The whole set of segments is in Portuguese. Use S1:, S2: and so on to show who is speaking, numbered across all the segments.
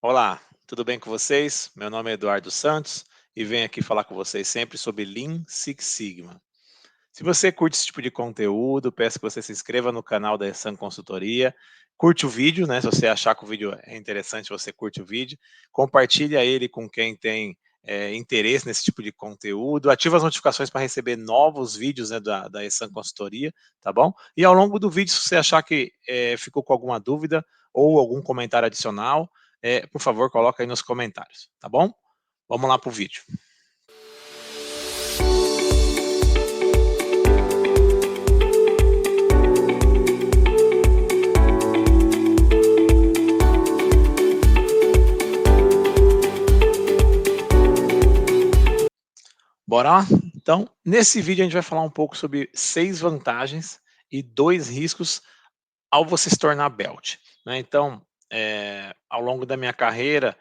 S1: Olá, tudo bem com vocês? Meu nome é Eduardo Santos e venho aqui falar com vocês sempre sobre Lean Six Sigma. Se você curte esse tipo de conteúdo, peço que você se inscreva no canal da Sun Consultoria, curte o vídeo, né? Se você achar que o vídeo é interessante, você curte o vídeo, compartilha ele com quem tem interesse nesse tipo de conteúdo, ativa as notificações para receber novos vídeos, né, da Sun Consultoria, tá bom? E ao longo do vídeo, se você achar que ficou com alguma dúvida ou algum comentário adicional, por favor, coloca aí nos comentários, tá bom? Vamos lá para o vídeo. Bora lá? Então, nesse vídeo a gente vai falar um pouco sobre 6 vantagens e 2 riscos ao você se tornar belt, né. Então, ao longo da minha carreira,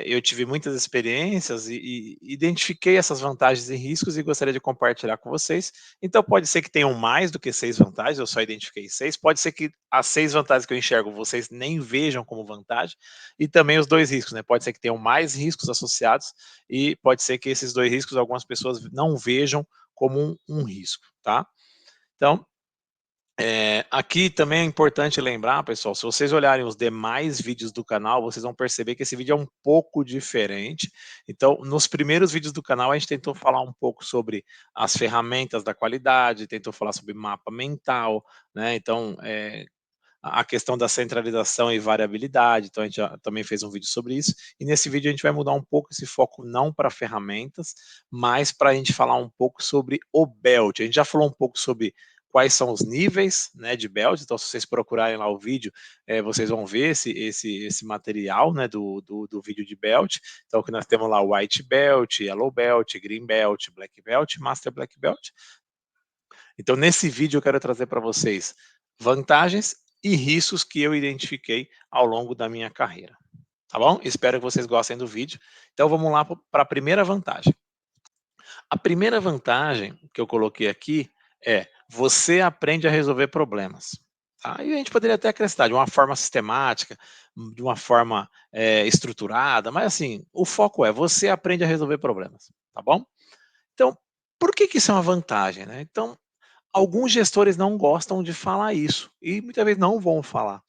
S1: eu tive muitas experiências e identifiquei essas vantagens e riscos e gostaria de compartilhar com vocês. Então pode ser que tenham mais do que 6 vantagens, eu só identifiquei 6, pode ser que as 6 vantagens que eu enxergo vocês nem vejam como vantagem, e também os 2 riscos, né, pode ser que tenham mais riscos associados e pode ser que esses 2 riscos algumas pessoas não vejam como um risco, tá. Então, aqui também é importante lembrar, pessoal, se vocês olharem os demais vídeos do canal, vocês vão perceber que esse vídeo é um pouco diferente. Então, nos primeiros vídeos do canal, a gente tentou falar um pouco sobre as ferramentas da qualidade, tentou falar sobre mapa mental, né? Então, a questão da centralização e variabilidade, então a gente já também fez um vídeo sobre isso. E nesse vídeo a gente vai mudar um pouco esse foco não para ferramentas, mas para a gente falar um pouco sobre o belt. A gente já falou um pouco sobre quais são os níveis, né, de belt, então se vocês procurarem lá o vídeo, vocês vão ver esse material, né, do vídeo de belt. Então que nós temos lá o white belt, yellow belt, green belt, black belt, master black belt. Então nesse vídeo eu quero trazer para vocês vantagens e riscos que eu identifiquei ao longo da minha carreira, tá bom? Espero que vocês gostem do vídeo. Então vamos lá para a primeira vantagem. A primeira vantagem que eu coloquei aqui é: você aprende a resolver problemas. Tá? E a gente poderia até acrescentar de uma forma sistemática, de uma forma estruturada, mas assim, o foco é: você aprende a resolver problemas, tá bom? Então, por que isso é uma vantagem, né? Então, alguns gestores não gostam de falar isso e muitas vezes não vão falar,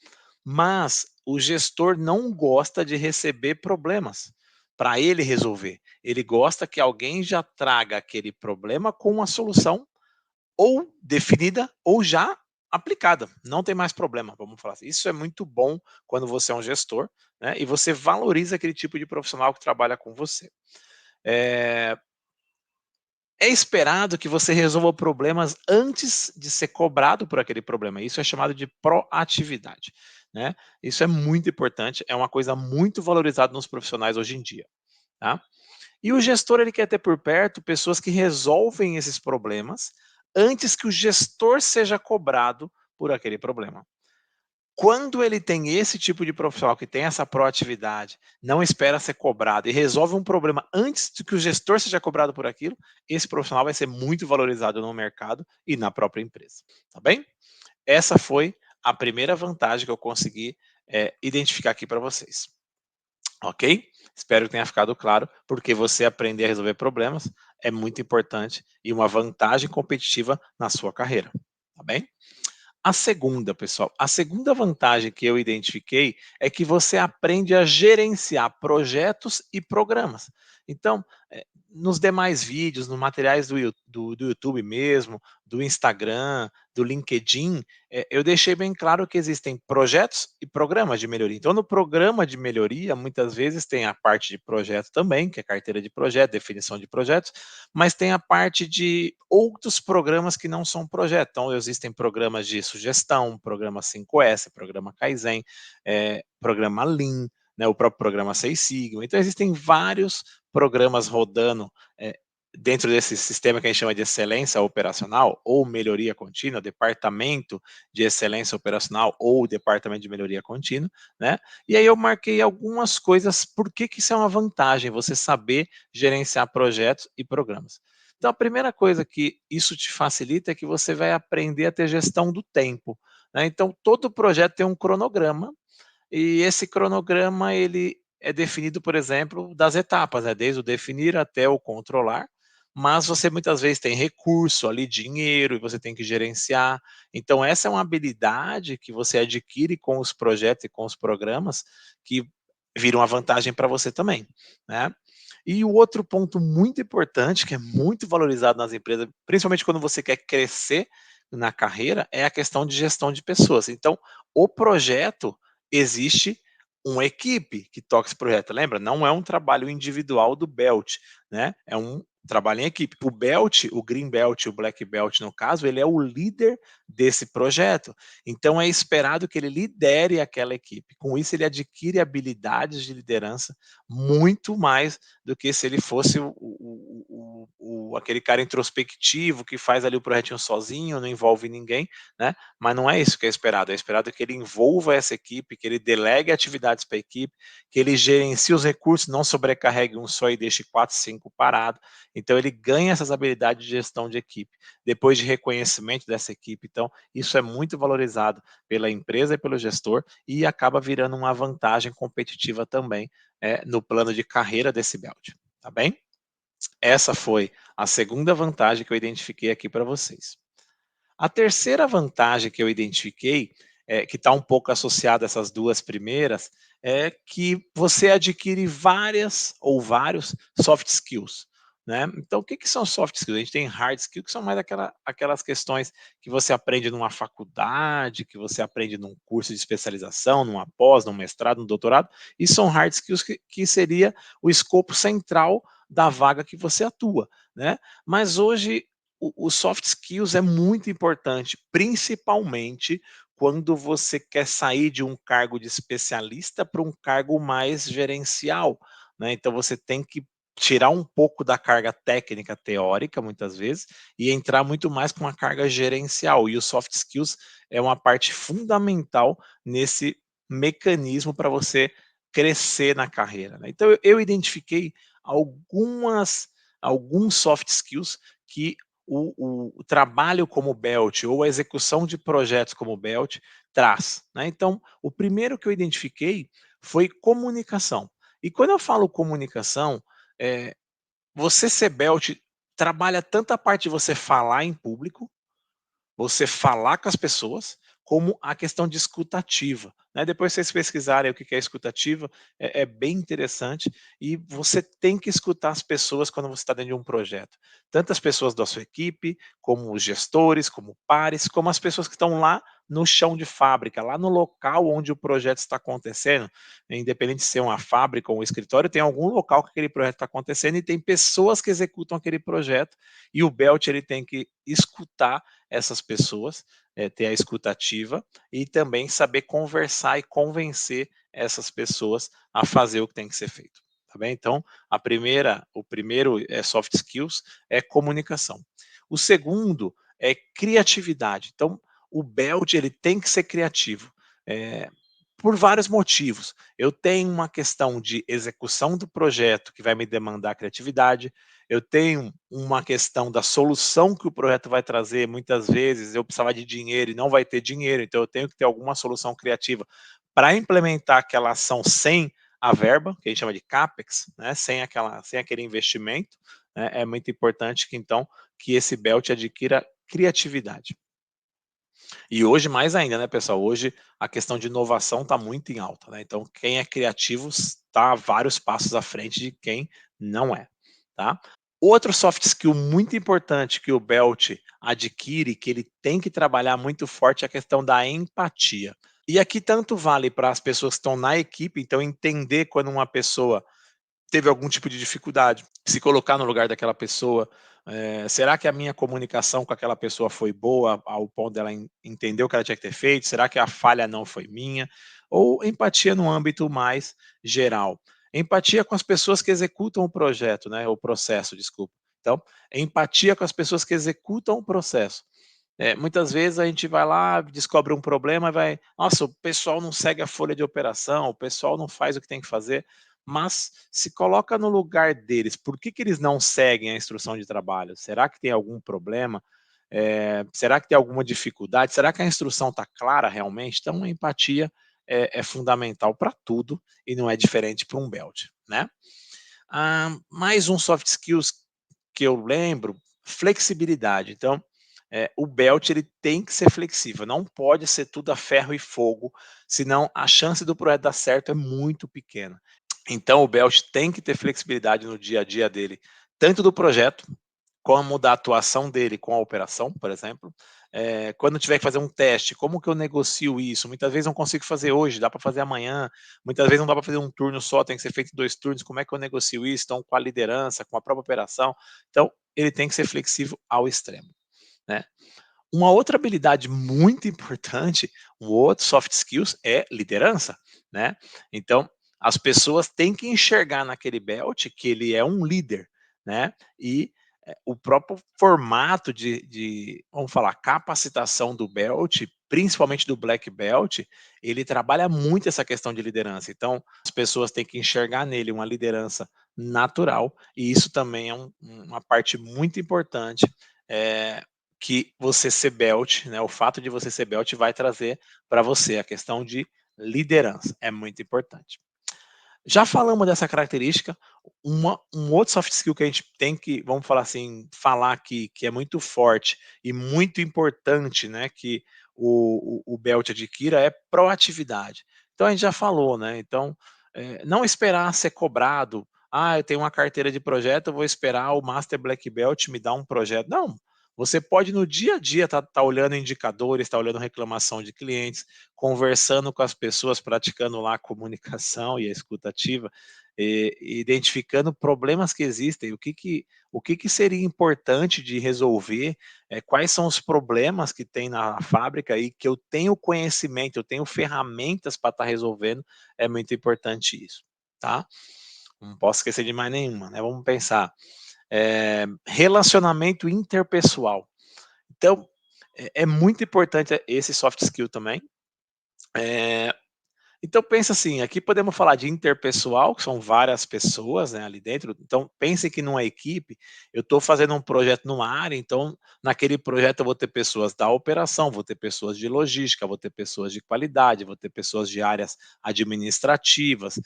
S1: mas o gestor não gosta de receber problemas para ele resolver. Ele gosta que alguém já traga aquele problema com uma solução ou definida ou já aplicada. Não tem mais problema, vamos falar assim. Isso é muito bom quando você é um gestor, né? E você valoriza aquele tipo de profissional que trabalha com você. É, é esperado que você resolva problemas antes de ser cobrado por aquele problema. Isso é chamado de proatividade, né? Isso é muito importante, é uma coisa muito valorizada nos profissionais hoje em dia, tá? E o gestor ele quer ter por perto pessoas que resolvem esses problemas antes que o gestor seja cobrado por aquele problema. Quando ele tem esse tipo de profissional que tem essa proatividade, não espera ser cobrado e resolve um problema antes de que o gestor seja cobrado por aquilo, esse profissional vai ser muito valorizado no mercado e na própria empresa, tá bem? Essa foi a primeira vantagem que eu consegui identificar aqui para vocês, ok? Espero que tenha ficado claro, porque você aprender a resolver problemas é muito importante e uma vantagem competitiva na sua carreira, tá bem? A segunda, pessoal, a segunda vantagem que eu identifiquei é que você aprende a gerenciar projetos e programas. Então, nos demais vídeos, nos materiais do YouTube mesmo, do Instagram, do LinkedIn, eu deixei bem claro que existem projetos e programas de melhoria. Então, no programa de melhoria, muitas vezes tem a parte de projeto também, que é carteira de projeto, definição de projetos, mas tem a parte de outros programas que não são projeto. Então, existem programas de sugestão, programa 5S, programa Kaizen, programa Lean, né, o próprio programa Seis Sigma. Então, existem vários programas rodando dentro desse sistema que a gente chama de excelência operacional ou melhoria contínua, departamento de excelência operacional ou departamento de melhoria contínua, né? E aí eu marquei algumas coisas, por que isso é uma vantagem, você saber gerenciar projetos e programas. Então, a primeira coisa que isso te facilita é que você vai aprender a ter gestão do tempo, né? Então, todo projeto tem um cronograma, e esse cronograma, ele é definido, por exemplo, das etapas, né, desde o definir até o controlar, mas você muitas vezes tem recurso ali, dinheiro, e você tem que gerenciar. Então essa é uma habilidade que você adquire com os projetos e com os programas, que vira uma vantagem para você também, né. E o outro ponto muito importante, que é muito valorizado nas empresas, principalmente quando você quer crescer na carreira, é a questão de gestão de pessoas. Então, o projeto existe uma equipe que toca esse projeto, lembra? Não é um trabalho individual do Belt, né? É um trabalho em equipe. O Belt, o Green Belt e o Black Belt, no caso, ele é o líder desse projeto. Então, é esperado que ele lidere aquela equipe. Com isso, ele adquire habilidades de liderança muito mais do que se ele fosse aquele cara introspectivo que faz ali o projetinho sozinho, não envolve ninguém, né? Mas não é isso que é esperado que ele envolva essa equipe, que ele delegue atividades para a equipe, que ele gerencie os recursos, não sobrecarregue um só e deixe 4, 5 parado. Então ele ganha essas habilidades de gestão de equipe, depois de reconhecimento dessa equipe. Então isso é muito valorizado pela empresa e pelo gestor e acaba virando uma vantagem competitiva também no plano de carreira desse Belt, tá bem? Essa foi a segunda vantagem que eu identifiquei aqui para vocês. A terceira vantagem que eu identifiquei, que está um pouco associada a essas duas primeiras, é que você adquire várias ou vários soft skills, né. Então o que que são soft skills? A gente tem hard skills, que são mais aquelas questões que você aprende numa faculdade, que você aprende num curso de especialização, numa pós, num mestrado, num doutorado, e são hard skills que seria o escopo central da vaga que você atua, né. Mas hoje o soft skills é muito importante, principalmente quando você quer sair de um cargo de especialista para um cargo mais gerencial, né. Então você tem que tirar um pouco da carga técnica teórica, muitas vezes, e entrar muito mais com uma carga gerencial, e os soft skills é uma parte fundamental nesse mecanismo para você crescer na carreira, né. Então eu identifiquei algumas alguns soft skills que o trabalho como Belt ou a execução de projetos como Belt traz, né. Então, o primeiro que eu identifiquei foi comunicação. E quando eu falo comunicação, eh, você ser Belt trabalha tanto a parte de você falar em público, você falar com as pessoas, como a questão de escuta ativa, né. Depois vocês pesquisarem o que que é escuta ativa, é bem interessante, e você tem que escutar as pessoas quando você está dentro de um projeto. Tanto as pessoas da sua equipe, como os gestores, como pares, como as pessoas que estão lá no chão de fábrica, lá no local onde o projeto está acontecendo, independente de ser uma fábrica ou um escritório, tem algum local que aquele projeto está acontecendo e tem pessoas que executam aquele projeto, e o Belt ele tem que escutar essas pessoas, ter a escuta ativa e também saber conversar e convencer essas pessoas a fazer o que tem que ser feito, tá bem? Então, o primeiro soft skills é comunicação. O segundo é criatividade. Então, o Belt ele tem que ser criativo, eh, por vários motivos. Eu tenho uma questão de execução do projeto que vai me demandar criatividade, eu tenho uma questão da solução que o projeto vai trazer, muitas vezes eu precisava de dinheiro e não vai ter dinheiro, então eu tenho que ter alguma solução criativa para implementar aquela ação sem a verba, que a gente chama de CAPEX, né, sem aquele investimento, né, é muito importante que então, que esse Belt adquira criatividade. E hoje mais ainda, né, pessoal, hoje a questão de inovação está muito em alta, né, então quem é criativo está vários passos à frente de quem não é, tá. Outro soft skill muito importante que o Belt adquire, que ele tem que trabalhar muito forte, é a questão da empatia. E aqui tanto vale para as pessoas que estão na equipe, então entender quando uma pessoa teve algum tipo de dificuldade, se colocar no lugar daquela pessoa, será que a minha comunicação com aquela pessoa foi boa ao ponto dela entender o que ela tinha que ter feito? Será que a falha não foi minha? Ou empatia no âmbito mais geral. Empatia com as pessoas que executam o projeto, né, o processo, desculpa. Então, empatia com as pessoas que executam o processo. Muitas vezes a gente vai lá, descobre um problema e vai, nossa, o pessoal não segue a folha de operação, o pessoal não faz o que tem que fazer, mas se coloca no lugar deles, por que que eles não seguem a instrução de trabalho? Será que tem algum problema? Será que tem alguma dificuldade? Será que a instrução está clara realmente? Então, a empatia é fundamental para tudo e não é diferente para um belt, né. Mais um soft skills que eu lembro, flexibilidade. Então, o belt ele tem que ser flexível, não pode ser tudo a ferro e fogo, senão a chance do projeto dar certo é muito pequena. Então o belt tem que ter flexibilidade no dia a dia dele, tanto do projeto, como da atuação dele com a operação, por exemplo. Quando tiver que fazer um teste, como que eu negocio isso? Muitas vezes não consigo fazer hoje, dá para fazer amanhã, muitas vezes não dá para fazer um turno só, tem que ser feito 2 turnos, como é que eu negocio isso? Então, com a liderança, com a própria operação. Então, ele tem que ser flexível ao extremo, né. Uma outra habilidade muito importante, um outro soft skills é liderança, né. Então, as pessoas têm que enxergar naquele belt que ele é um líder, né, e, o próprio formato de, vamos falar, capacitação do belt, principalmente do black belt, ele trabalha muito essa questão de liderança. Então, as pessoas têm que enxergar nele uma liderança natural, e isso também é uma parte muito importante, eh, que você ser belt, né, o fato de você ser belt vai trazer para você a questão de liderança, é muito importante. Já falamos dessa característica, um outro soft skill que a gente tem que, vamos falar assim, falar aqui, que é muito forte e muito importante, né, que o belt adquira é proatividade. Então a gente já falou, né, então, não esperar ser cobrado, "Ah, eu tenho uma carteira de projeto, eu vou esperar o master black belt me dar um projeto", não, você pode no dia a dia tá olhando indicadores, tá olhando reclamação de clientes, conversando com as pessoas, praticando lá a comunicação e a escuta ativa, identificando problemas que existem, o que que seria importante de resolver, quais são os problemas que tem na fábrica e que eu tenho conhecimento, eu tenho ferramentas para estar resolvendo, é muito importante isso, tá. Não posso esquecer de mais nenhuma, né, vamos pensar, relacionamento interpessoal. Então, é muito importante esse soft skill também, eh, então pensa assim, aqui podemos falar de interpessoal, que são várias pessoas, né, ali dentro. Então pense que numa equipe, eu estou fazendo um projeto numa área, então naquele projeto eu vou ter pessoas da operação, vou ter pessoas de logística, vou ter pessoas de qualidade, vou ter pessoas de áreas administrativas,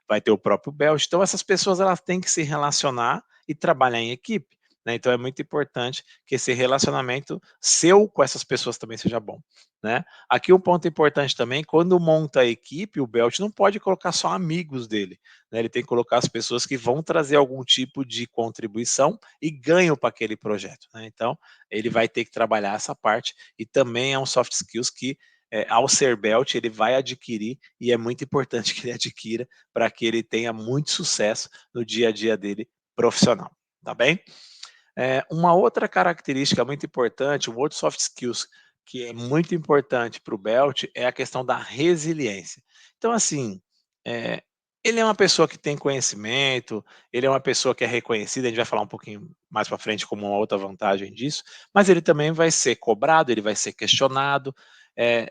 S1: vai ter o próprio belt. Então essas pessoas elas têm que se relacionar e trabalhar em equipe, né. Então é muito importante que esse relacionamento seu com essas pessoas também seja bom, né. Aqui um ponto importante também, quando monta a equipe, o belt não pode colocar só amigos dele, né, ele tem que colocar as pessoas que vão trazer algum tipo de contribuição e ganho para aquele projeto, né. Então, ele vai ter que trabalhar essa parte e também é um soft skills que, ao ser belt, ele vai adquirir e é muito importante que ele adquira para que ele tenha muito sucesso no dia a dia dele profissional, tá bem? Uma outra característica muito importante, um outro soft skills que é muito importante para o belt é a questão da resiliência. Então, assim, eh, ele é uma pessoa que tem conhecimento, ele é uma pessoa que é reconhecida, a gente vai falar um pouquinho mais para frente como uma outra vantagem disso, mas ele também vai ser cobrado, ele vai ser questionado,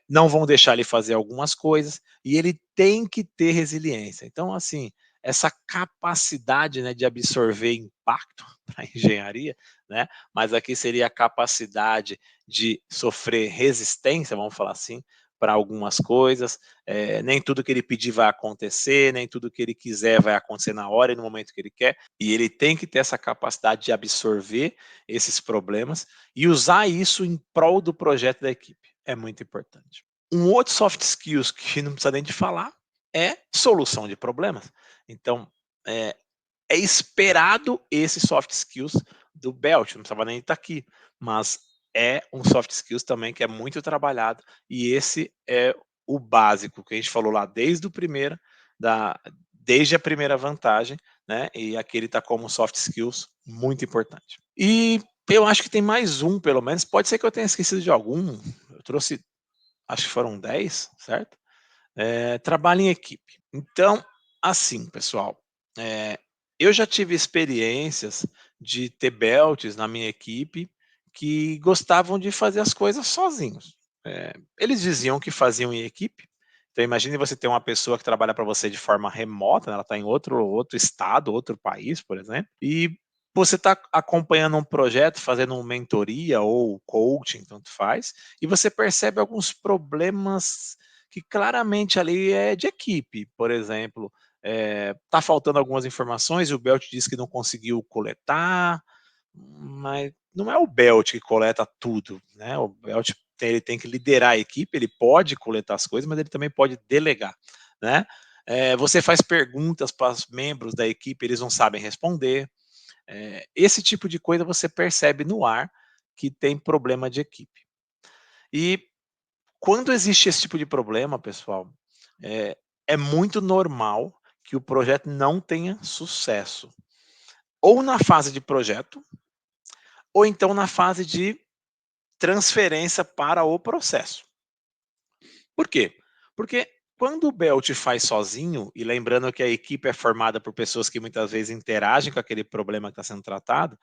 S1: não vão deixar ele fazer algumas coisas e ele tem que ter resiliência. Então, assim, essa capacidade, né, de absorver impacto para a engenharia, né, mas aqui seria a capacidade de sofrer resistência, vamos falar assim, para algumas coisas, nem tudo que ele pedir vai acontecer, nem tudo que ele quiser vai acontecer na hora e no momento que ele quer, e ele tem que ter essa capacidade de absorver esses problemas e usar isso em prol do projeto da equipe, é muito importante. Um outro soft skills que não precisa nem de falar, é solução de problemas. Então, é é esperado esses soft skills do belt, não precisava nem estar aqui, mas é um soft skills também que é muito trabalhado, e esse é o básico que a gente falou lá desde o primeiro da desde a primeira vantagem, né, e aqui ele está como soft skills muito importante. E eu acho que tem mais um pelo menos, pode ser que eu tenha esquecido de algum, eu trouxe, acho que foram 10, certo? Trabalho em equipe. Então, assim, pessoal, eh, eu já tive experiências de ter belts na minha equipe que gostavam de fazer as coisas sozinhos. Eles diziam que faziam em equipe, então imagine você ter uma pessoa que trabalha para você de forma remota, né, ela está em outro estado, outro país, por exemplo, e você está acompanhando um projeto, fazendo uma mentoria ou coaching, tanto faz, e você percebe alguns problemas que claramente ali é de equipe, por exemplo, tá faltando algumas informações e o Belt diz que não conseguiu coletar, mas não é o Belt que coleta tudo, né, o Belt ele tem que liderar a equipe, ele pode coletar as coisas, mas ele também pode delegar, né. Você faz perguntas para os membros da equipe, eles não sabem responder, esse tipo de coisa você percebe no ar que tem problema de equipe. E quando existe esse tipo de problema, pessoal, é é muito normal que o projeto não tenha sucesso, ou na fase de projeto, ou então na fase de transferência para o processo. Por quê? Porque quando o Belt faz sozinho, e lembrando que a equipe é formada por pessoas que muitas vezes interagem com aquele problema que está sendo tratado,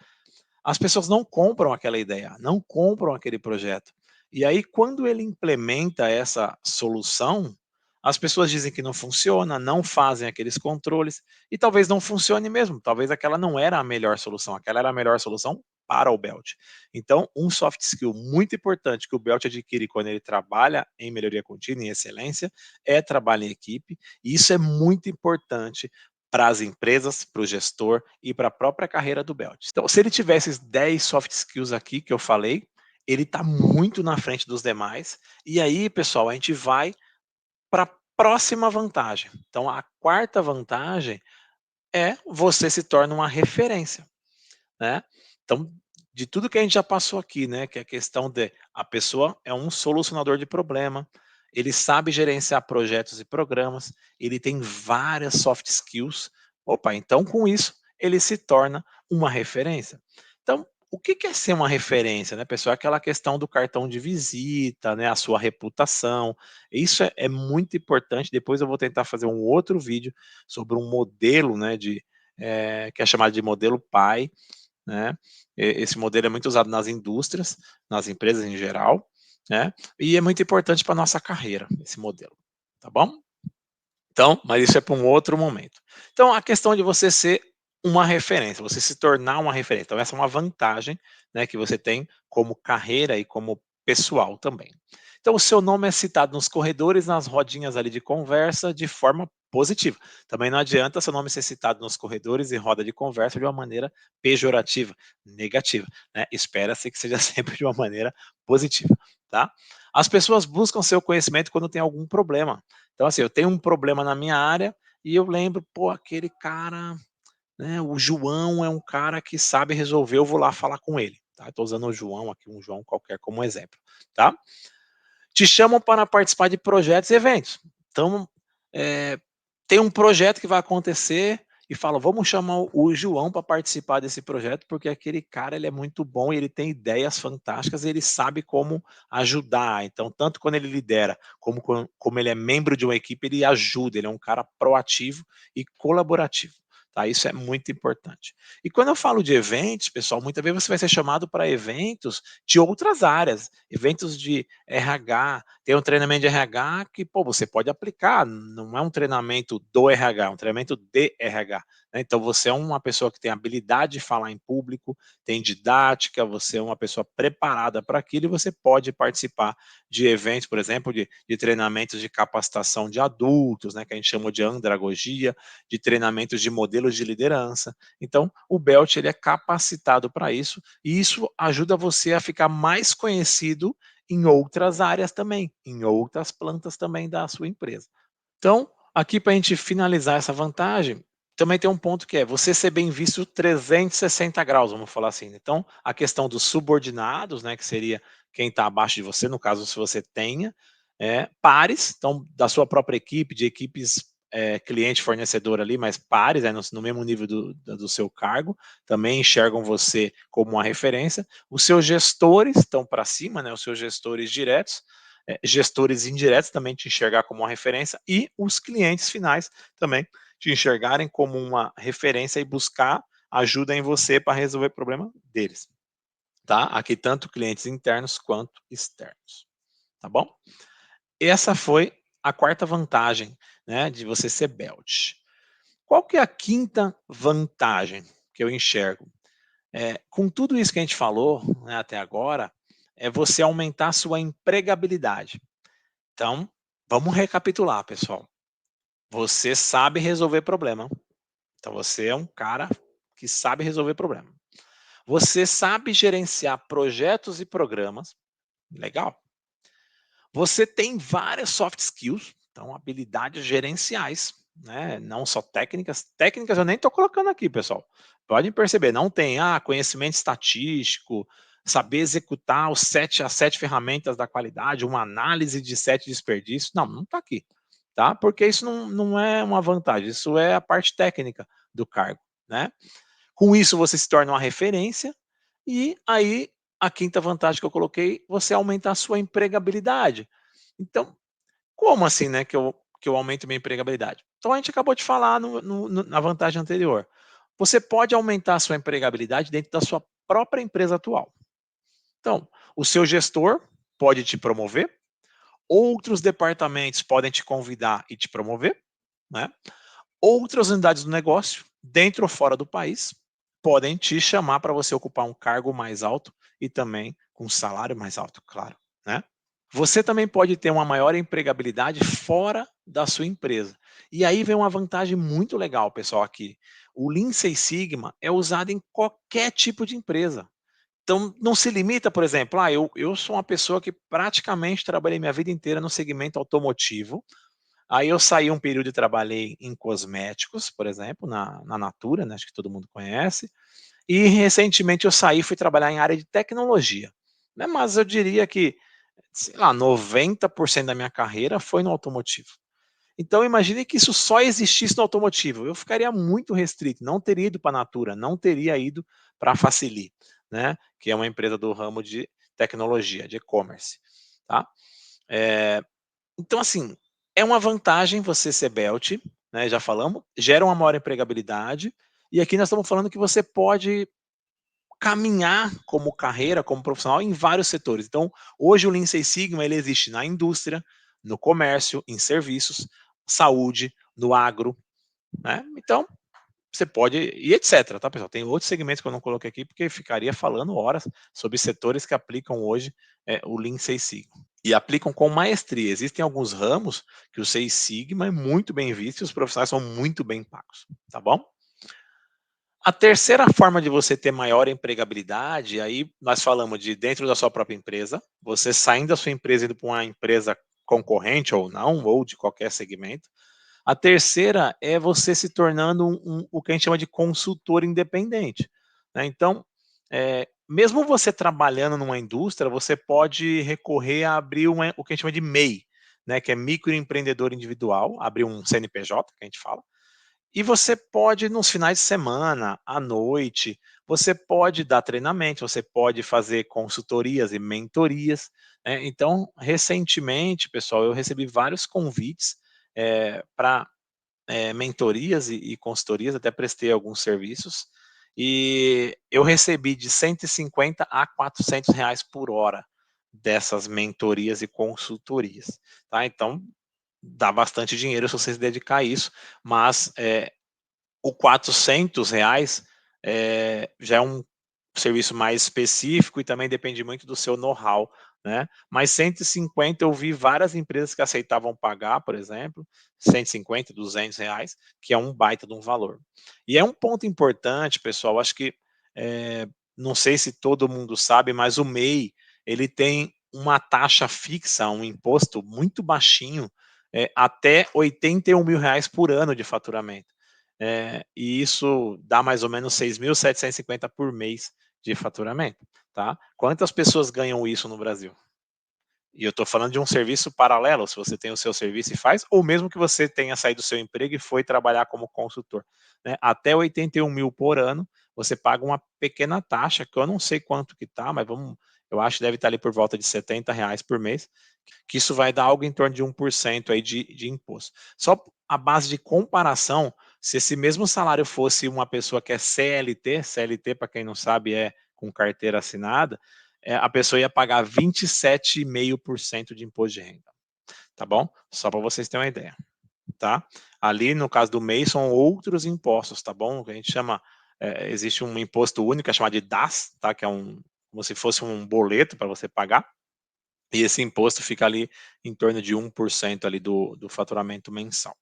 S1: as pessoas não compram aquela ideia, não compram aquele projeto. E aí, quando ele implementa essa solução, as pessoas dizem que não funciona, não fazem aqueles controles, e talvez não funcione mesmo, talvez aquela não era a melhor solução, aquela era a melhor solução para o Belt. Então, um soft skill muito importante que o Belt adquire quando ele trabalha em melhoria contínua, em excelência, é trabalho em equipe, e isso é muito importante para as empresas, para o gestor e para a própria carreira do Belt. Então, se ele tiver esses 10 soft skills aqui que eu falei, ele está muito na frente dos demais. E aí, pessoal, a gente vai para a próxima vantagem. Então, a quarta vantagem é você se torna uma referência, né? Então, de tudo que a gente já passou aqui, né, que é a questão de a pessoa é um solucionador de problema, ele sabe gerenciar projetos e programas, ele tem várias soft skills. Opa, então com isso ele se torna uma referência. Então, o que que é ser uma referência, né, pessoal? É aquela questão do cartão de visita, né, a sua reputação. Isso é muito importante. Depois eu vou tentar fazer um outro vídeo sobre um modelo, né, que é chamado de modelo PAI, né? Esse modelo é muito usado nas indústrias, nas empresas em geral, né? E é muito importante para nossa carreira esse modelo, tá bom? Então, mas isso é para um outro momento. Então, a questão de você ser uma referência, você se tornar uma referência. Então, essa é uma vantagem, né, que você tem como carreira e como pessoal também. Então, o seu nome é citado nos corredores, nas rodinhas ali de conversa, de forma positiva. Também não adianta seu nome ser citado nos corredores e roda de conversa de uma maneira pejorativa, negativa, né? Espera-se que seja sempre de uma maneira positiva, tá? As pessoas buscam seu conhecimento quando tem algum problema. Então, assim, eu tenho um problema na minha área e eu lembro, pô, aquele cara, né, o João é um cara que sabe resolver, eu vou lá falar com ele, tá? Estou usando o João aqui, um João qualquer como exemplo, tá? Te chamam para participar de projetos e eventos. Então, eh, tem um projeto que vai acontecer e falam: "Vamos chamar o João para participar desse projeto, porque aquele cara ele é muito bom e ele tem ideias fantásticas e ele sabe como ajudar". Então, tanto quando ele lidera, como ele é membro de uma equipe, ele ajuda, ele é um cara proativo e colaborativo, tá? Isso é muito importante. E quando eu falo de eventos, pessoal, muitas vezes você vai ser chamado para eventos de outras áreas, eventos de RH, tem um treinamento de RH que, pô, você pode aplicar, não é um treinamento do RH, é um treinamento de RH, né? Então você é uma pessoa que tem habilidade de falar em público, tem didática, você é uma pessoa preparada para aquilo e você pode participar de eventos, por exemplo, de treinamentos de capacitação de adultos, né, que a gente chama de andragogia, de treinamentos de modelos de liderança. Então, o Belt ele é capacitado para isso e isso ajuda você a ficar mais conhecido em outras áreas também, em outras plantas também da sua empresa. Então, aqui para a gente finalizar essa vantagem, também tem um ponto que é você ser bem visto 360 graus, vamos falar assim. Então, a questão dos subordinados, né, que seria quem está abaixo de você, no caso, se você tenha, pares, então, da sua própria equipe, de equipes cliente, fornecedor ali, mas pares, no mesmo nível do seu cargo, também enxergam você como uma referência. Os seus gestores estão para cima, né, os seus gestores diretos, gestores indiretos também te enxergar como uma referência e os clientes finais também te enxergarem como uma referência e buscar ajuda em você para resolver o problema deles, tá? Aqui tanto clientes internos quanto externos, tá bom? Essa foi a quarta vantagem, né, de você ser Belt. Qual que é a quinta vantagem que eu enxergo? Com tudo isso que a gente falou, né, até agora, é você aumentar a sua empregabilidade. Então, Vamos recapitular, pessoal. Você sabe resolver problema. Então você é um cara que sabe resolver problema. Você sabe gerenciar projetos e programas. Legal. Você tem várias soft skills, então habilidades gerenciais, né? Não só técnicas. Técnicas eu nem estou colocando aqui, pessoal. Podem perceber, não tem conhecimento estatístico, saber executar as sete ferramentas da qualidade, uma análise de sete desperdícios. Não, não está aqui, tá? Porque isso não é uma vantagem, isso é a parte técnica do cargo, né? Com isso você se torna uma referência e aí a quinta vantagem que eu coloquei, você aumenta a sua empregabilidade. Então, como assim, né, que eu aumento minha empregabilidade? Então a gente acabou de falar na vantagem anterior. Você pode aumentar a sua empregabilidade dentro da sua própria empresa atual. Então, o seu gestor pode te promover, outros departamentos podem te convidar e te promover, né? Outras unidades do negócio, dentro ou fora do país, podem te chamar para você ocupar um cargo mais alto e também com um salário mais alto, claro, né? Você também pode ter uma maior empregabilidade fora da sua empresa. E aí vem uma vantagem muito legal, pessoal, aqui. O Lean Six Sigma é usado em qualquer tipo de empresa. Então, não se limita, por exemplo, eu sou uma pessoa que praticamente trabalhei minha vida inteira no segmento automotivo. Aí eu saí um período e trabalhei em cosméticos, por exemplo, na Natura, né, acho que todo mundo conhece. E recentemente eu saí e fui trabalhar em área de tecnologia. Né, mas eu diria que, sei lá, 90% da minha carreira foi no automotivo. Então imagine que isso só existisse no automotivo. Eu ficaria muito restrito, não teria ido para a Natura, não teria ido para a Facili, né, que é uma empresa do ramo de tecnologia, de e-commerce. Tá? É, então, assim, é uma vantagem você ser belt, né, já falamos, gera uma maior empregabilidade, e aqui nós estamos falando que você pode caminhar como carreira, como profissional em vários setores. Então, hoje o Lean Six Sigma ele existe na indústria, no comércio, em serviços, saúde, no agro, né? Então, você pode, e etc, tá, pessoal? Tem outros segmentos que eu não coloquei aqui, porque ficaria falando horas sobre setores que aplicam hoje o Lean Six Sigma. E aplicam com maestria. Existem alguns ramos que o Seis Sigma é muito bem visto e os profissionais são muito bem pagos, tá bom? A terceira forma de você ter maior empregabilidade, aí nós falamos de dentro da sua própria empresa, você saindo da sua empresa e indo para uma empresa concorrente ou não, ou de qualquer segmento. A terceira é você se tornando o que a gente chama de consultor independente, né? Então, mesmo você trabalhando numa indústria, você pode recorrer a abrir o que a gente chama de MEI, né, que é microempreendedor individual, abrir um CNPJ, que a gente fala, e você pode, nos finais de semana, à noite, você pode dar treinamento, você pode fazer consultorias e mentorias, né? Então, recentemente, pessoal, eu recebi vários convites para mentorias e consultorias, até prestei alguns serviços, e eu recebi de 150 a 400 reais por hora dessas mentorias e consultorias, tá? Então, dá bastante dinheiro se você se dedicar a isso, mas o 400 reais já é um serviço mais específico e também depende muito do seu know-how, né? Mas 150 eu vi várias empresas que aceitavam pagar, por exemplo, 150, 200 reais, que é um baita de um valor. E é um ponto importante, pessoal, acho que, não sei se todo mundo sabe, mas o MEI, ele tem uma taxa fixa, um imposto muito baixinho, até 81 mil reais por ano de faturamento. E isso dá mais ou menos 6.750 por mês de faturamento, tá? Quantas pessoas ganham isso no Brasil? E eu estou falando de um serviço paralelo, se você tem o seu serviço e faz, ou mesmo que você tenha saído do seu emprego e foi trabalhar como consultor. Né? Até 81 mil por ano, você paga uma pequena taxa, que eu não sei quanto que tá, mas eu acho que deve estar ali por volta de 70 reais por mês, que isso vai dar algo em torno de 1% aí de imposto. Só a base de comparação, se esse mesmo salário fosse uma pessoa que é CLT, CLT, para quem não sabe, é com carteira assinada, a pessoa ia pagar 27,5% de imposto de renda, tá bom? Só para vocês terem uma ideia, tá? Ali, no caso do MEI, são outros impostos, tá bom? A gente chama, existe um imposto único, é chamado de DAS, tá? Que é como se fosse um boleto para você pagar, e esse imposto fica ali em torno de 1% ali do faturamento mensal,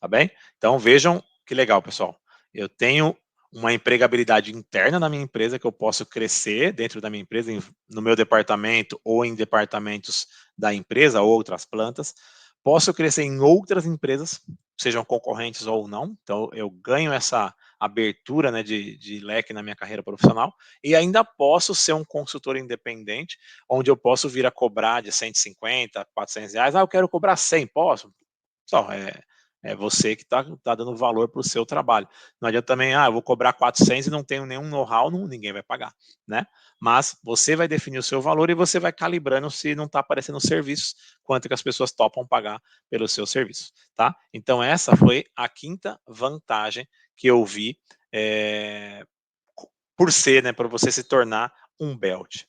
S1: tá bem? Então vejam que legal, pessoal. Eu tenho uma empregabilidade interna na minha empresa que eu posso crescer dentro da minha empresa, no meu departamento ou em departamentos da empresa, outras plantas. Posso crescer em outras empresas, sejam concorrentes ou não. Então eu ganho essa abertura, né, de leque na minha carreira profissional e ainda posso ser um consultor independente, onde eu posso vir a cobrar de 150, R$ 400. Ah, eu quero cobrar 100, posso? Só, é você que tá dando valor para o seu trabalho. Não adianta também, eu vou cobrar 400 e não tenho nenhum know-how, ninguém vai pagar, né? Mas você vai definir o seu valor e você vai calibrando se não está aparecendo serviços, quanto que as pessoas topam pagar pelos seus serviços, tá? Então essa foi a quinta vantagem que eu vi, é, por ser, né, para você se tornar um belt.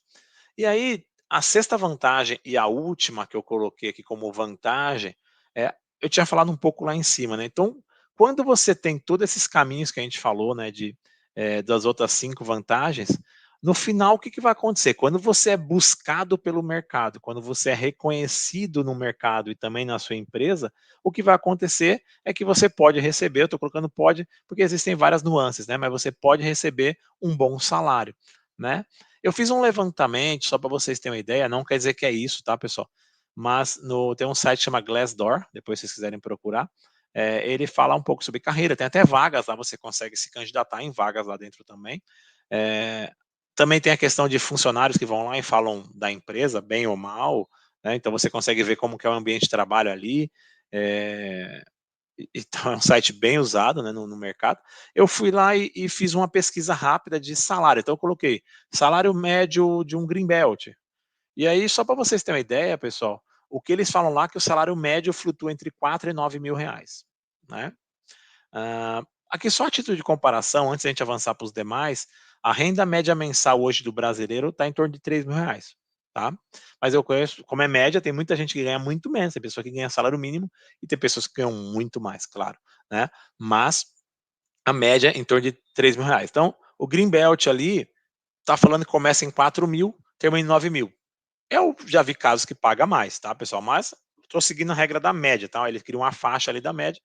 S1: E aí, a sexta vantagem e a última que eu coloquei aqui como vantagem, eu tinha falado um pouco lá em cima, né? Então, quando você tem todos esses caminhos que a gente falou, né, das outras 5 vantagens, no final, o que vai acontecer? Quando você é buscado pelo mercado, quando você é reconhecido no mercado e também na sua empresa, o que vai acontecer é que você pode receber, eu estou colocando pode, porque existem várias nuances, né? Mas você pode receber um bom salário, né? Eu fiz um levantamento, só para vocês terem uma ideia, não quer dizer que é isso, tá, pessoal? Mas tem um site que chama Glassdoor, depois se vocês quiserem procurar, ele fala um pouco sobre carreira, tem até vagas lá, você consegue se candidatar em vagas lá dentro também. É, também tem a questão de funcionários que vão lá e falam da empresa, bem ou mal, né? Então você consegue ver como que é o ambiente de trabalho ali. É, então é um site bem usado, né, no mercado. Eu fui lá e fiz uma pesquisa rápida de salário. Então eu coloquei salário médio de um Greenbelt. E aí, só para vocês terem uma ideia, pessoal, o que eles falam lá é que o salário médio flutua entre 4 e 9 mil reais, né? Aqui só a título de comparação, antes da gente avançar para os demais, a renda média mensal hoje do brasileiro está em torno de 3 mil reais, tá? Mas eu conheço, como é média, tem muita gente que ganha muito menos, tem pessoa que ganha salário mínimo e tem pessoas que ganham muito mais, claro, né? Mas a média é em torno de 3 mil reais. Então, o Greenbelt ali tá falando que começa em 4 mil, termina em 9 mil. Eu já vi casos que paga mais, tá, pessoal? Mas estou seguindo a regra da média, tá? Eles criam uma faixa ali da média.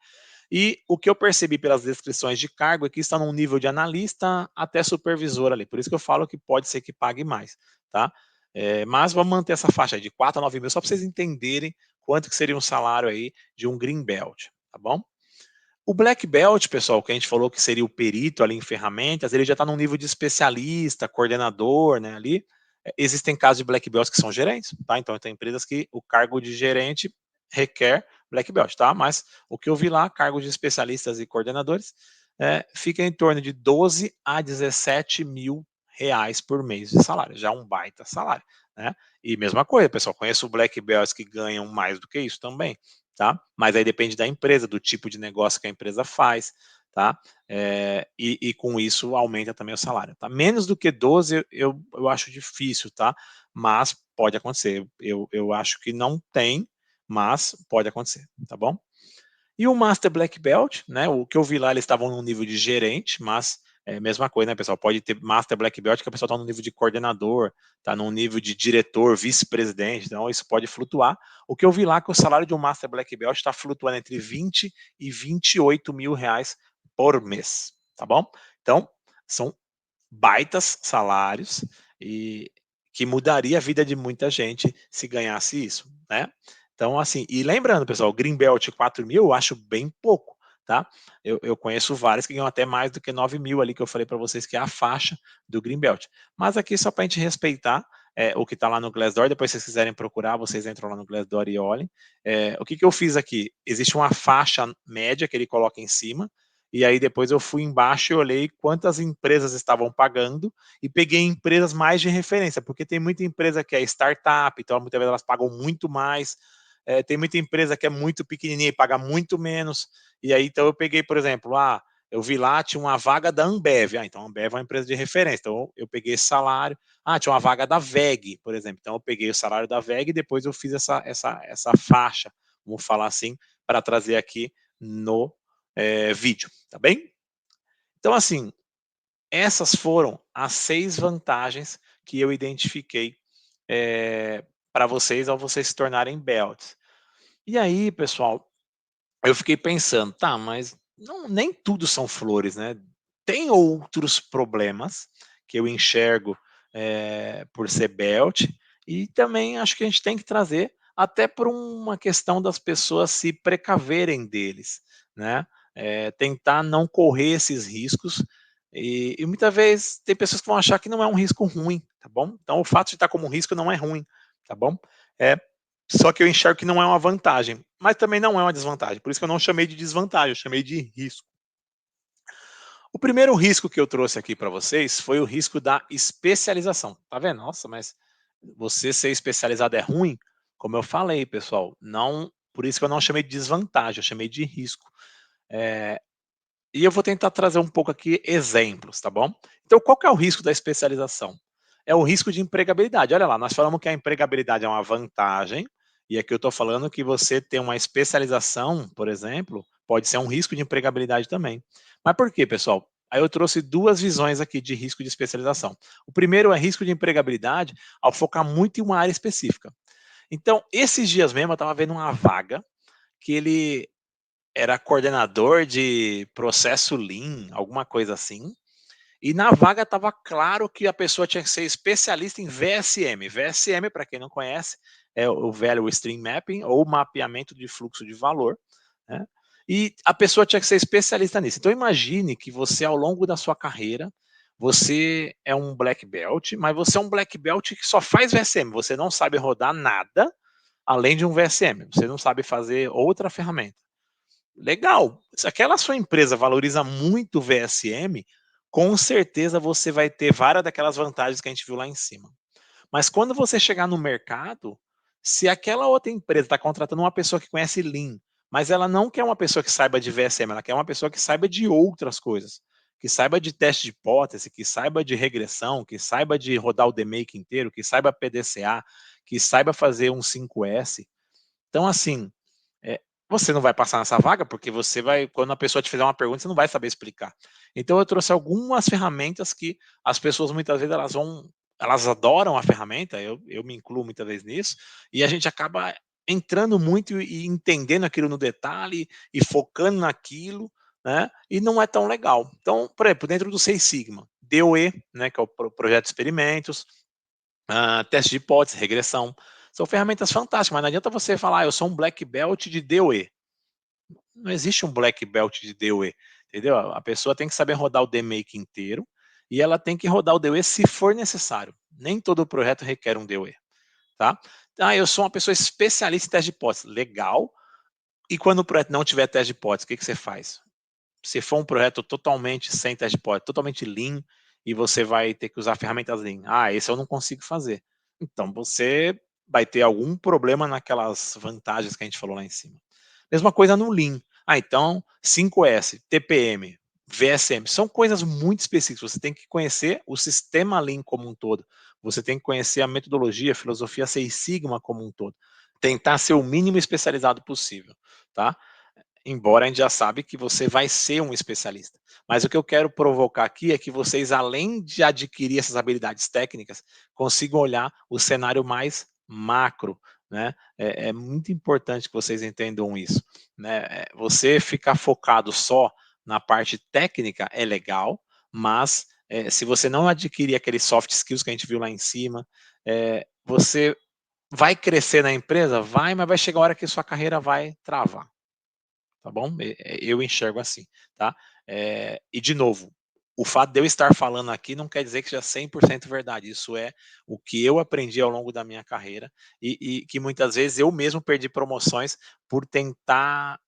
S1: E o que eu percebi pelas descrições de cargo é que está num nível de analista até supervisor ali. Por isso que eu falo que pode ser que pague mais, tá? Mas vamos manter essa faixa aí de 4 a 9 mil, só para vocês entenderem quanto que seria um salário aí de um green belt, tá bom? O black belt, pessoal, que a gente falou que seria o perito ali em ferramentas, ele já está num nível de especialista, coordenador, né, ali. Existem casos de black belts que são gerentes, tá? Então tem empresas que o cargo de gerente requer black belt, tá? Mas o que eu vi lá, cargo de especialistas e coordenadores, fica em torno de 12 a 17 mil reais por mês de salário, já um baita salário, né? E mesma coisa, pessoal, conheço black belts que ganham mais do que isso também, tá? Mas aí depende da empresa, do tipo de negócio que a empresa faz, tá? E com isso aumenta também o salário, tá? Menos do que 12 eu acho difícil, tá? Mas pode acontecer. Eu acho que não tem, mas pode acontecer, tá bom? E o Master Black Belt, né? O que eu vi lá, eles estavam no nível de gerente, mas é a mesma coisa, né, pessoal? Pode ter Master Black Belt que a pessoa está no nível de coordenador, está no nível de diretor, vice-presidente, então isso pode flutuar. O que eu vi lá é que o salário de um Master Black Belt está flutuando entre 20 e 28 mil reais por mês, tá bom? Então, são baitas salários e que mudaria a vida de muita gente se ganhasse isso, né? Então, assim, e lembrando, pessoal, Greenbelt 4 mil eu acho bem pouco, tá? Eu conheço vários que ganham até mais do que 9 mil ali, que eu falei para vocês que é a faixa do Greenbelt. Mas aqui só para a gente respeitar o que está lá no Glassdoor, depois se vocês quiserem procurar, vocês entram lá no Glassdoor e olhem. O que eu fiz aqui? Existe uma faixa média que ele coloca em cima, e aí depois eu fui embaixo e olhei quantas empresas estavam pagando e peguei empresas mais de referência, porque tem muita empresa que é startup, então muitas vezes elas pagam muito mais. Tem muita empresa que é muito pequenininha e paga muito menos. E aí então eu peguei, por exemplo, eu vi lá, tinha uma vaga da Ambev. Então a Ambev é uma empresa de referência. Então eu peguei esse salário. Tinha uma vaga da VEG, por exemplo. Então eu peguei o salário da VEG e depois eu fiz essa faixa, vamos falar assim, para trazer aqui no vídeo, tá bem? Então, assim, essas foram as 6 vantagens que eu identifiquei para vocês ao vocês se tornarem belts. E aí, pessoal, eu fiquei pensando, tá, mas nem tudo são flores, né? Tem outros problemas que eu enxergo por ser belt, e também acho que a gente tem que trazer até por uma questão das pessoas se precaverem deles, né? Tentar não correr esses riscos. E muitas vezes tem pessoas que vão achar que não é um risco ruim, tá bom? Então o fato de estar como um risco não é ruim, tá bom? É, só que eu enxergo que não é uma vantagem, mas também não é uma desvantagem. Por isso que eu não chamei de desvantagem, eu chamei de risco. O primeiro risco que eu trouxe aqui para vocês foi o risco da especialização. Tá vendo? Nossa, mas você ser especializado é ruim? Como eu falei, pessoal, não, por isso que eu não chamei de desvantagem, eu chamei de risco. E eu vou tentar trazer um pouco aqui exemplos, tá bom? Então, qual que é o risco da especialização? É o risco de empregabilidade. Olha lá, nós falamos que a empregabilidade é uma vantagem, e aqui eu estou falando que você ter uma especialização, por exemplo, pode ser um risco de empregabilidade também. Mas por quê, pessoal? Aí eu trouxe duas visões aqui de risco de especialização. O primeiro é risco de empregabilidade ao focar muito em uma área específica. Então, esses dias mesmo, eu estava vendo uma vaga que ele era coordenador de processo Lean, alguma coisa assim. E na vaga estava claro que a pessoa tinha que ser especialista em VSM. VSM, para quem não conhece, é o Value Stream Mapping, ou mapeamento de fluxo de valor, né? E a pessoa tinha que ser especialista nisso. Então imagine que você, ao longo da sua carreira, você é um black belt, mas você é um black belt que só faz VSM. Você não sabe rodar nada além de um VSM. Você não sabe fazer outra ferramenta. Legal. Se aquela sua empresa valoriza muito o VSM, com certeza você vai ter várias daquelas vantagens que a gente viu lá em cima. Mas quando você chegar no mercado, se aquela outra empresa está contratando uma pessoa que conhece Lean, mas ela não quer uma pessoa que saiba de VSM, ela quer uma pessoa que saiba de outras coisas, que saiba de teste de hipótese, que saiba de regressão, que saiba de rodar o DMake inteiro, que saiba PDCA, que saiba fazer um 5S. Então, assim, é, você não vai passar nessa vaga, porque você vai, quando a pessoa te fizer uma pergunta, você não vai saber explicar. Então eu trouxe algumas ferramentas que as pessoas muitas vezes elas adoram a ferramenta, eu me incluo muitas vezes nisso, e a gente acaba entrando muito e entendendo aquilo no detalhe e focando naquilo, né? E não é tão legal. Então, por exemplo, dentro do Seis Sigma, DOE, né, que é o projeto de experimentos, teste de hipótese, regressão. São ferramentas fantásticas, mas não adianta você falar, eu sou um black belt de DOE. Não existe um black belt de DOE, entendeu? A pessoa tem que saber rodar o DMake inteiro e ela tem que rodar o DOE se for necessário. Nem todo projeto requer um DOE, tá? Ah, eu sou uma pessoa especialista em teste de hipótese. Legal. E quando o projeto não tiver teste de hipótese, o que você faz? Se for um projeto totalmente sem teste de hipótese, totalmente lean, e você vai ter que usar ferramentas lean. Ah, esse eu não consigo fazer. Então você vai ter algum problema naquelas vantagens que a gente falou lá em cima. Mesma coisa no lean. Ah, então 5S, TPM, VSM, são coisas muito específicas. Você tem que conhecer o sistema lean como um todo. Você tem que conhecer a metodologia, a filosofia Seis Sigma como um todo. Tentar ser o mínimo especializado possível, tá? Embora a gente já sabe que você vai ser um especialista. Mas o que eu quero provocar aqui é que vocês, além de adquirir essas habilidades técnicas, consigam olhar o cenário mais macro, né? É muito importante que vocês entendam isso, né? Você ficar focado só na parte técnica é legal, mas se você não adquirir aqueles soft skills que a gente viu lá em cima, você vai crescer na empresa? Vai, mas vai chegar a hora que sua carreira vai travar, tá bom? Eu enxergo assim, tá? E de novo, o fato de eu estar falando aqui não quer dizer que seja 100% verdade. Isso é o que eu aprendi ao longo da minha carreira e que muitas vezes eu mesmo perdi promoções por tentar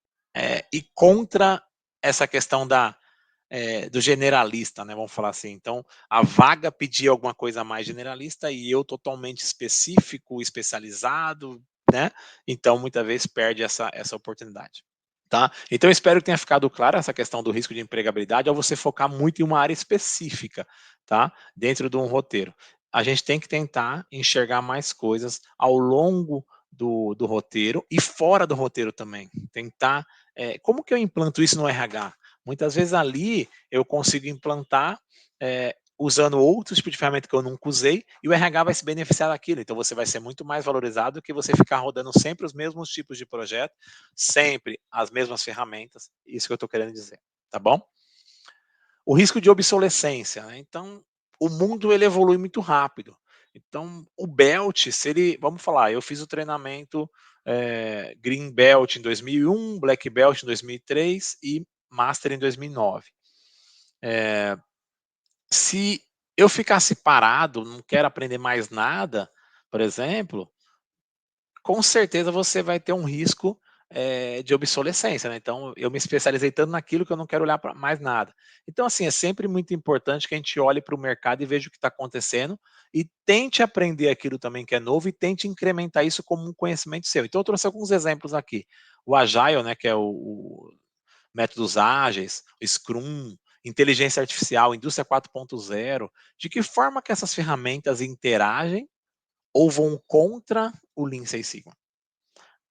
S1: ir contra essa questão do generalista, né? Vamos falar assim. Então, a vaga pedia alguma coisa mais generalista e eu totalmente específico, especializado, né? Então, muitas vezes perde essa oportunidade. Tá? Então, eu espero que tenha ficado claro essa questão do risco de empregabilidade ao você focar muito em uma área específica, tá? Dentro de um roteiro. A gente tem que tentar enxergar mais coisas ao longo do roteiro e fora do roteiro também. Tentar. Como que eu implanto isso no RH? Muitas vezes ali eu consigo implantar usando outro tipo de ferramenta que eu nunca usei, e o RH vai se beneficiar daquilo. Então você vai ser muito mais valorizado do que você ficar rodando sempre os mesmos tipos de projeto, sempre as mesmas ferramentas. Isso que eu estou querendo dizer, tá bom? O risco de obsolescência, né? Então, o mundo ele evolui muito rápido. Então, o belt, se ele, vamos falar, eu fiz o treinamento Green Belt em 2001, Black Belt em 2003 e Master em 2009. Se eu ficasse parado, não quero aprender mais nada, por exemplo, com certeza você vai ter um risco de obsolescência, né? Então, eu me especializei tanto naquilo que eu não quero olhar para mais nada. Então, assim, é sempre muito importante que a gente olhe para o mercado e veja o que está acontecendo e tente aprender aquilo também que é novo e tente incrementar isso como um conhecimento seu. Então, eu trouxe alguns exemplos aqui. O Agile, né, que é o métodos ágeis, o Scrum, inteligência artificial, indústria 4.0, de que forma que essas ferramentas interagem ou vão contra o Lean Six Sigma.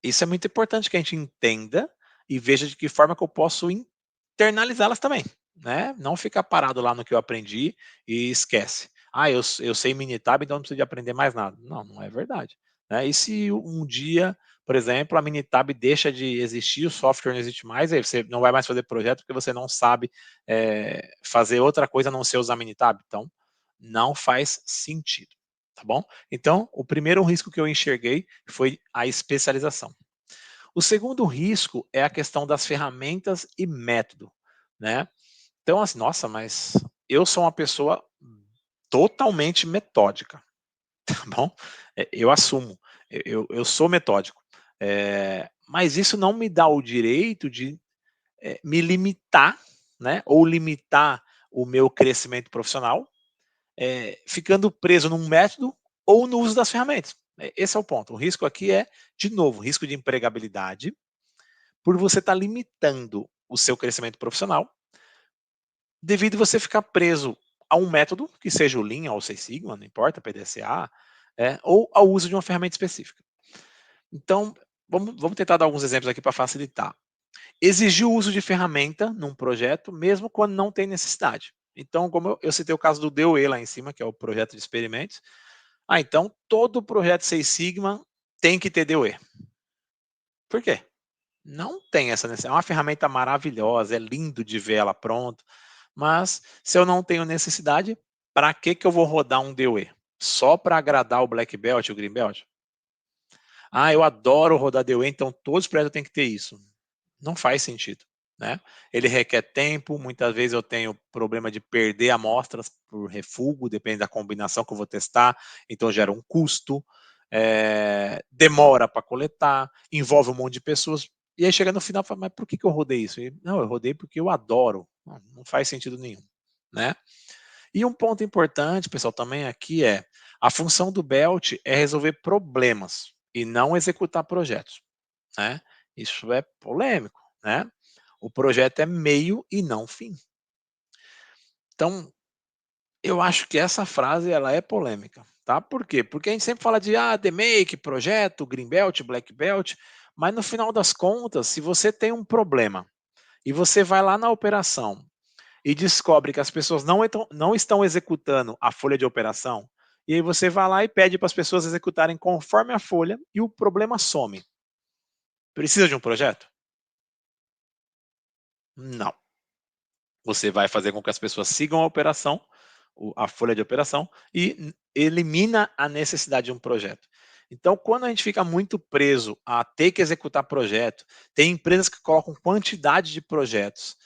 S1: Isso é muito importante que a gente entenda e veja de que forma que eu posso internalizá-las também, né? Não ficar parado lá no que eu aprendi e esquece. Ah, eu sei Minitab, então não preciso de aprender mais nada. Não, não é verdade. Né? E se um dia, por exemplo, a Minitab deixa de existir, o software não existe mais, aí você não vai mais fazer projeto porque você não sabe fazer outra coisa a não ser usar Minitab. Então, não faz sentido. Tá bom? Então, o primeiro risco que eu enxerguei foi a especialização. O segundo risco é a questão das ferramentas e método, né? Então, assim, nossa, mas eu sou uma pessoa totalmente metódica, tá bom? Eu assumo, eu sou metódico, mas isso não me dá o direito de me limitar, né? Ou limitar o meu crescimento profissional ficando preso num método ou no uso das ferramentas. Esse é o ponto. O risco aqui é, de novo, risco de empregabilidade, por você estar limitando o seu crescimento profissional, devido você ficar preso a um método, que seja o Lean ou o Six Sigma, não importa, PDCA, ou ao uso de uma ferramenta específica. Então, vamos tentar dar alguns exemplos aqui para facilitar. Exigir o uso de ferramenta num projeto, mesmo quando não tem necessidade. Então, como eu citei o caso do DOE lá em cima, que é o projeto de experimentos, então todo projeto Six Sigma tem que ter DOE. Por quê? Não tem essa necessidade. É uma ferramenta maravilhosa, é lindo de ver ela pronta, mas se eu não tenho necessidade, para que eu vou rodar um DOE? Só para agradar o Black Belt e o Green Belt? Ah, eu adoro rodar DOE, então todos os projetos têm que ter isso. Não faz sentido, né? Ele requer tempo, muitas vezes eu tenho problema de perder amostras por refúgio, depende da combinação que eu vou testar, então gera um custo, demora para coletar, envolve um monte de pessoas, e aí chega no final e fala, mas por que eu rodei isso? Não, eu rodei porque eu adoro, não faz sentido nenhum, né? E um ponto importante, pessoal, também aqui a função do Belt é resolver problemas e não executar projetos, né? Isso é polêmico, né? O projeto é meio e não fim. Então, eu acho que essa frase ela é polêmica, tá? Por quê? Porque a gente sempre fala de The Make, projeto, Green Belt, Black Belt, mas no final das contas, se você tem um problema e você vai lá na operação e descobre que as pessoas não estão executando a folha de operação, e aí você vai lá e pede para as pessoas executarem conforme a folha e o problema some. Precisa de um projeto? Não. Você vai fazer com que as pessoas sigam a operação, a folha de operação, e elimina a necessidade de um projeto. Então, quando a gente fica muito preso a ter que executar projeto, tem empresas que colocam quantidade de projetos,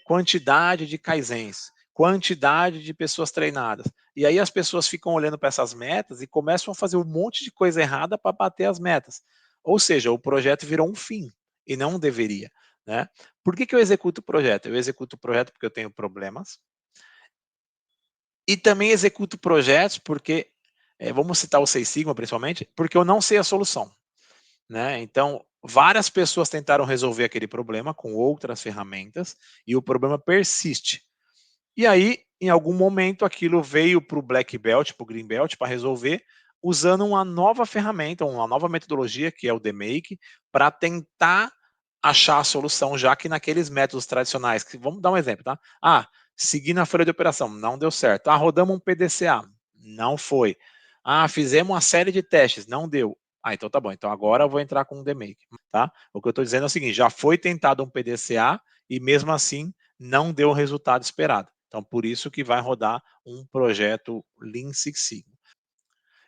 S1: quantidade de kaizens, quantidade de pessoas treinadas. E aí as pessoas ficam olhando para essas metas e começam a fazer um monte de coisa errada para bater as metas. Ou seja, o projeto virou um fim e não deveria, né? Por que eu executo o projeto? Eu executo o projeto porque eu tenho problemas e também executo projetos porque, vamos citar o Seis Sigma principalmente, porque eu não sei a solução, né? Então, várias pessoas tentaram resolver aquele problema com outras ferramentas e o problema persiste. E aí, em algum momento, aquilo veio para o Black Belt, para o Green Belt, para resolver, usando uma nova ferramenta, uma nova metodologia, que é o DMake, para tentar achar a solução, já que naqueles métodos tradicionais, que, vamos dar um exemplo, tá? Segui na folha de operação, não deu certo. Ah, rodamos um PDCA, não foi. Ah, fizemos uma série de testes, não deu. Ah, então tá bom. Então agora eu vou entrar com um DMake, tá? O que eu estou dizendo é o seguinte, já foi tentado um PDCA e mesmo assim não deu o resultado esperado. Então por isso que vai rodar um projeto Lean Six Sigma.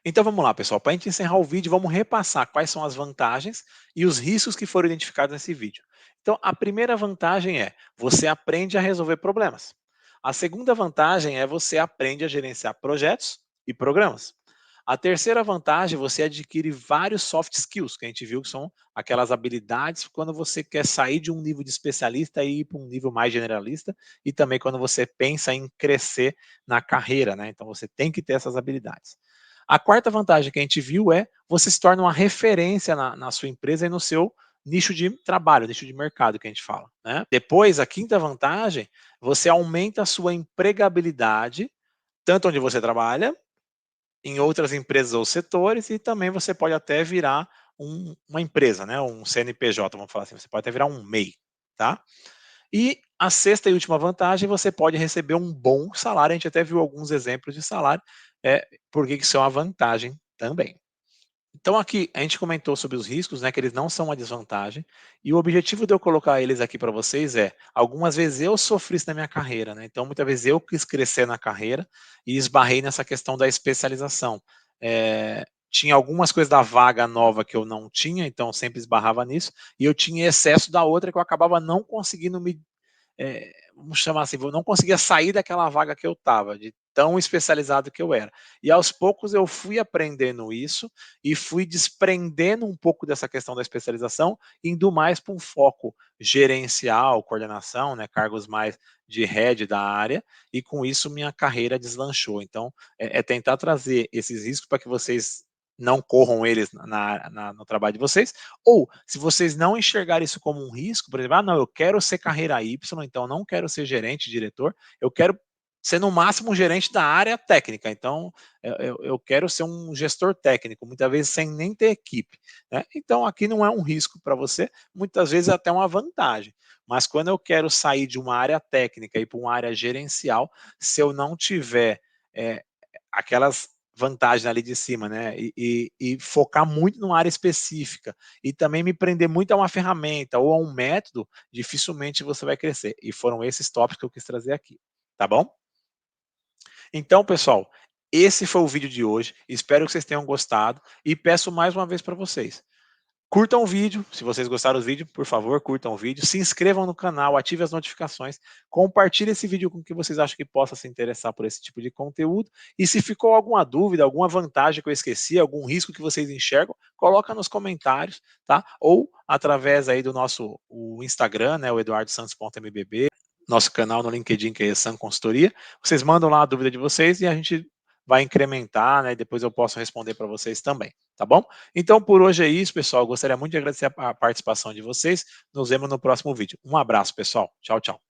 S1: Então vamos lá, pessoal. Para a gente encerrar o vídeo, vamos repassar quais são as vantagens e os riscos que foram identificados nesse vídeo. Então, a primeira vantagem é você aprende a resolver problemas. A segunda vantagem é você aprende a gerenciar projetos e programas. A terceira vantagem, você adquire vários soft skills, que a gente viu que são aquelas habilidades quando você quer sair de um nível de especialista e ir para um nível mais generalista, e também quando você pensa em crescer na carreira, né? Então você tem que ter essas habilidades. A quarta vantagem que a gente viu é você se torna uma referência na sua empresa e no seu nicho de trabalho, nicho de mercado que a gente fala, né? Depois, a quinta vantagem, você aumenta a sua empregabilidade, tanto onde você trabalha, em outras empresas ou setores, e também você pode até virar uma empresa, né? Um CNPJ, vamos falar assim, você pode até virar um MEI, tá? E a sexta e última vantagem, você pode receber um bom salário, a gente até viu alguns exemplos de salário, porque isso é uma vantagem também. Então aqui a gente comentou sobre os riscos, né, que eles não são uma desvantagem, e o objetivo de eu colocar eles aqui para vocês é, algumas vezes eu sofri isso na minha carreira, né, então muitas vezes eu quis crescer na carreira e esbarrei nessa questão da especialização. Tinha algumas coisas da vaga nova que eu não tinha, então eu sempre esbarrava nisso, e eu tinha excesso da outra que eu acabava não conseguindo vamos chamar assim, eu não conseguia sair daquela vaga que eu estava, de tão especializado que eu era. E aos poucos eu fui aprendendo isso e fui desprendendo um pouco dessa questão da especialização, indo mais para um foco gerencial, coordenação, né, cargos mais de head da área, e com isso minha carreira deslanchou. Então, é tentar trazer esses riscos para que vocês não corram eles no trabalho de vocês, ou se vocês não enxergarem isso como um risco, por exemplo, ah, não, eu quero ser carreira Y, então não quero ser gerente, diretor, eu quero ser no máximo um gerente da área técnica, então eu quero ser um gestor técnico, muitas vezes sem nem ter equipe, né? Então aqui não é um risco para você, muitas vezes é até uma vantagem, mas quando eu quero sair de uma área técnica e para uma área gerencial, se eu não tiver é, aquelas vantagens ali de cima, né? E focar muito numa área específica e também me prender muito a uma ferramenta ou a um método, dificilmente você vai crescer. E foram esses tópicos que eu quis trazer aqui, tá bom? Então, pessoal, esse foi o vídeo de hoje. Espero que vocês tenham gostado e peço mais uma vez para vocês. Curtam o vídeo, se vocês gostaram do vídeo, por favor, curtam o vídeo, se inscrevam no canal, ativem as notificações, compartilhem esse vídeo com quem vocês acham que possa se interessar por esse tipo de conteúdo, e se ficou alguma dúvida, alguma vantagem que eu esqueci, algum risco que vocês enxergam, coloca nos comentários, tá? Ou através aí do nosso o Instagram, né, o eduardosantos.mbb, nosso canal no LinkedIn, que é San Consultoria, vocês mandam lá a dúvida de vocês e a gente vai incrementar, né? E depois eu posso responder para vocês também, tá bom? Então, por hoje é isso, pessoal. Eu gostaria muito de agradecer a participação de vocês. Nos vemos no próximo vídeo. Um abraço, pessoal. Tchau, tchau.